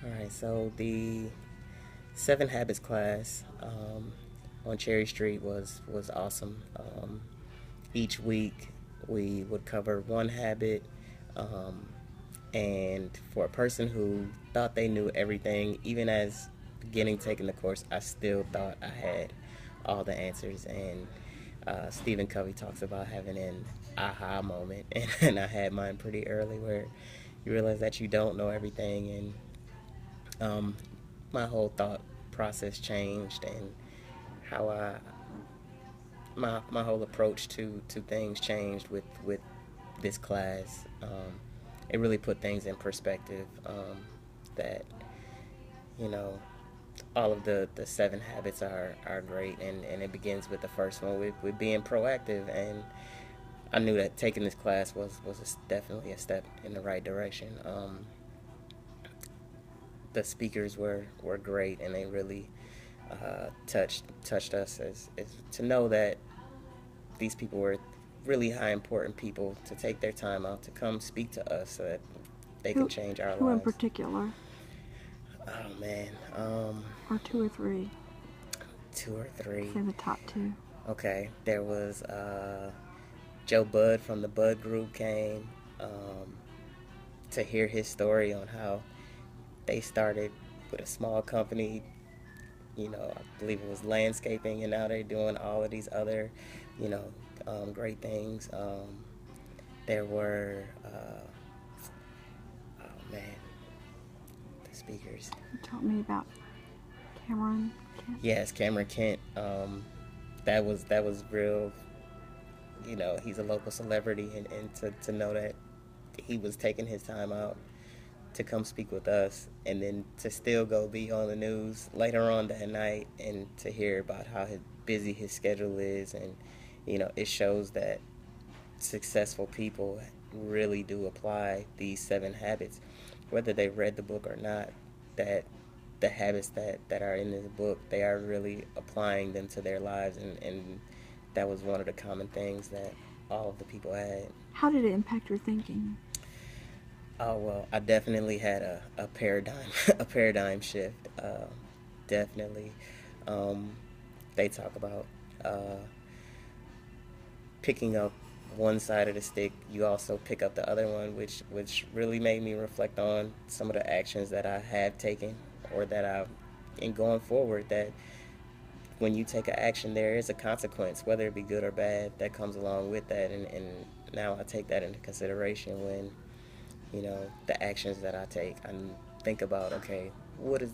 All right, so the Seven Habits class on Cherry Street was awesome. Each week we would cover one habit, um, and for a person who thought they knew everything, even as beginning taking the course, I still thought I had all the answers. And Stephen Covey talks about having an aha moment, and I had mine pretty early, where you realize that you don't know everything, and my whole thought process changed, and how my whole approach to things changed with this class. It really put things in perspective. That you know all of the seven habits are great, and it begins with the first one, with being proactive. And I knew that taking this class was definitely a step in the right direction. The speakers were great, and they really touched us, as to know that these people were really high important people, to take their time out to come speak to us, so that they can Who, change our who in lives. particular, Oh man, or two or three? two or three. Say the top two. Okay, there was Joe Budd from the Bud Group came, to hear his story on how they started with a small company. I believe it was landscaping, and now they're doing all of these other, you know, great things. There were, oh man, the speakers. You taught me about Cameron Kent. Yes, Cameron Kent. That was real. He's a local celebrity, and to know that he was taking his time out to come speak with us, and then to still go be on the news later on that night, and to hear about how busy his schedule is. And it shows that successful people really do apply these seven habits, whether they read the book or not. That the habits that are in this book, they are really applying them to their lives, and that was one of the common things that all of the people had. How did it impact your thinking? Oh well, I definitely had a paradigm a paradigm shift. Definitely, um, they talk about uh, picking up one side of the stick. You also pick up the other one, which really made me reflect on some of the actions that I have taken, or that I've in going forward. That when you take an action, there is a consequence, whether it be good or bad, that comes along with that. And now I take that into consideration when the actions that I take. I think about, okay, what is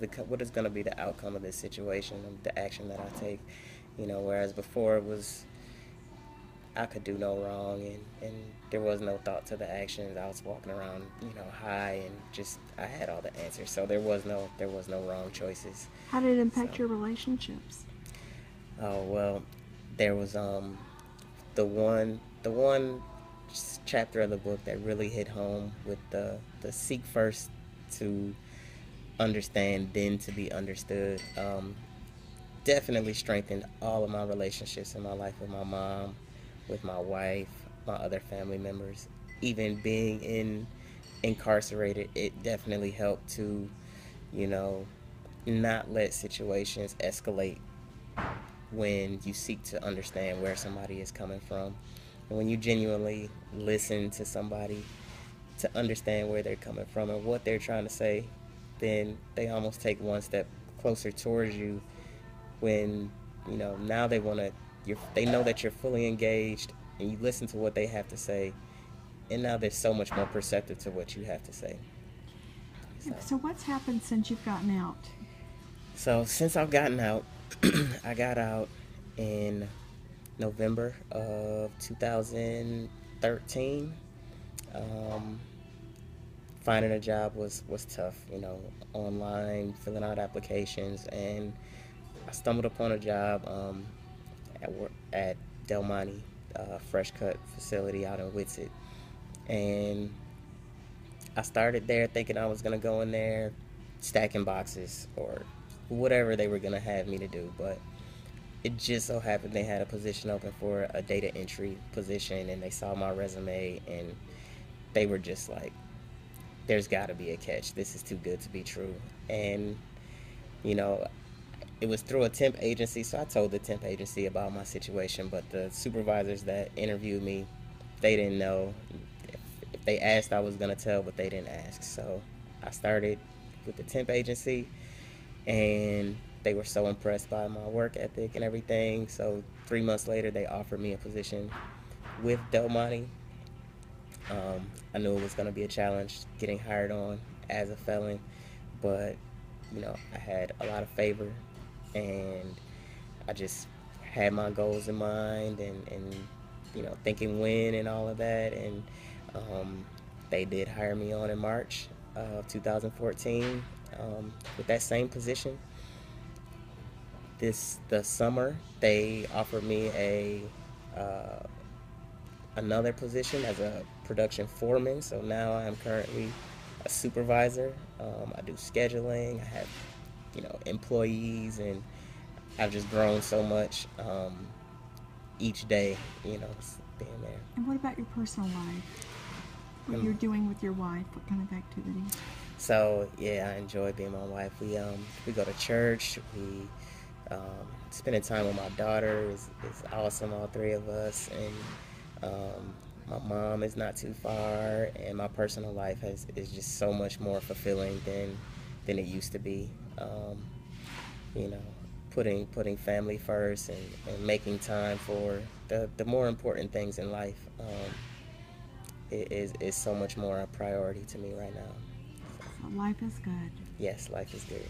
going to be the outcome of this situation, of the action that I take. Whereas before it was, I could do no wrong, and there was no thought to the actions. I was walking around, high, and just I had all the answers. So there was no wrong choices. How did it impact So, your relationships? oh well, there was the one chapter of the book that really hit home, with the seek first to understand, then to be understood. Definitely strengthened all of my relationships in my life, with my mom, with my wife, my other family members. Even being incarcerated, it definitely helped to, you know, not let situations escalate when you seek to understand where somebody is coming from. And when you genuinely listen to somebody to understand where they're coming from and what they're trying to say, then they almost take one step closer towards you. When now they know that you're fully engaged, and you listen to what they have to say, and now they're so much more perceptive to what you have to say. So, So what's happened since you've gotten out? so since I've gotten out, I got out in November of 2013. Um, Finding a job was tough, online, filling out applications, and I stumbled upon a job at Del Monte, fresh cut facility out in Whitsett. And I started there thinking I was going to go in there stacking boxes, or whatever they were going to have me to do. But it just so happened they had a position open for a data entry position, and they saw my resume, and they were just like, there's got to be a catch. This is too good to be true. And, you know, it was through a temp agency, so I told the temp agency about my situation, but the supervisors that interviewed me, they didn't know. If they asked, I was going to tell, but they didn't ask. So I started with the temp agency, and they were so impressed by my work ethic and everything. So 3 months later, they offered me a position with Del Monte. I knew it was going to be a challenge getting hired on as a felon, but I had a lot of favor, and I just had my goals in mind, and thinking when and all of that, and they did hire me on in March of 2014 with that same position. The summer they offered me a uh, another position as a production foreman. So now I am currently a supervisor. I do scheduling. I have employees, and I've just grown so much each day. Being there. And what about your personal life? What you're doing with your wife? What kind of activities? So yeah, I enjoy being my wife. We go to church. We spending time with my daughter is awesome. All three of us, and my mom is not too far, and my personal life is just so much more fulfilling than it used to be. You know, putting family first, and making time for the more important things in life is so much more a priority to me right now. So life is good. Yes, life is good.